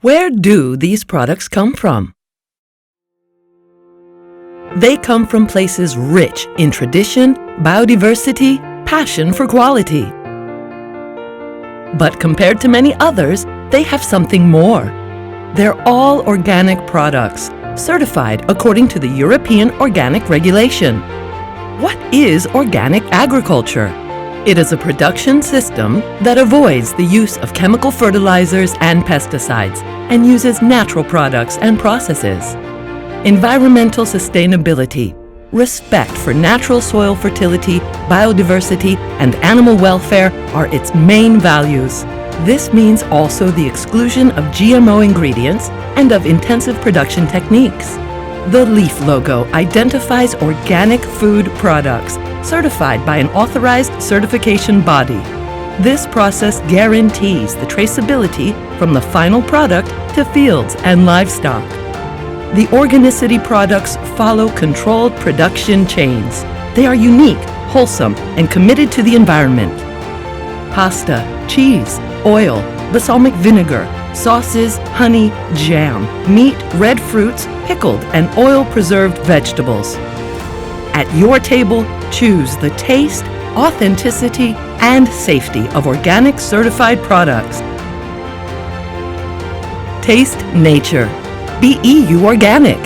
Where do these products come from? They come from places rich in tradition, biodiversity, passion for quality. But compared to many others, they have something more. They're all organic products, certified according to the European Organic Regulation. What is organic agriculture? It is a production system that avoids the use of chemical fertilizers and pesticides and uses natural products and processes. Environmental sustainability, respect for natural soil fertility, biodiversity, and animal welfare are its main values. This means also the exclusion of GMO ingredients and of intensive production techniques. The leaf logo identifies organic food products certified by an authorized certification body. This process guarantees the traceability from the final product to fields and livestock. The Organicity products follow controlled production chains. They are unique, wholesome, and committed to the environment. Pasta, cheese, oil, balsamic vinegar, sauces, honey, jam, meat, red fruits, pickled and oil-preserved vegetables. At your table, choose the taste, authenticity, and safety of organic certified products. Taste nature. Be EU Organic.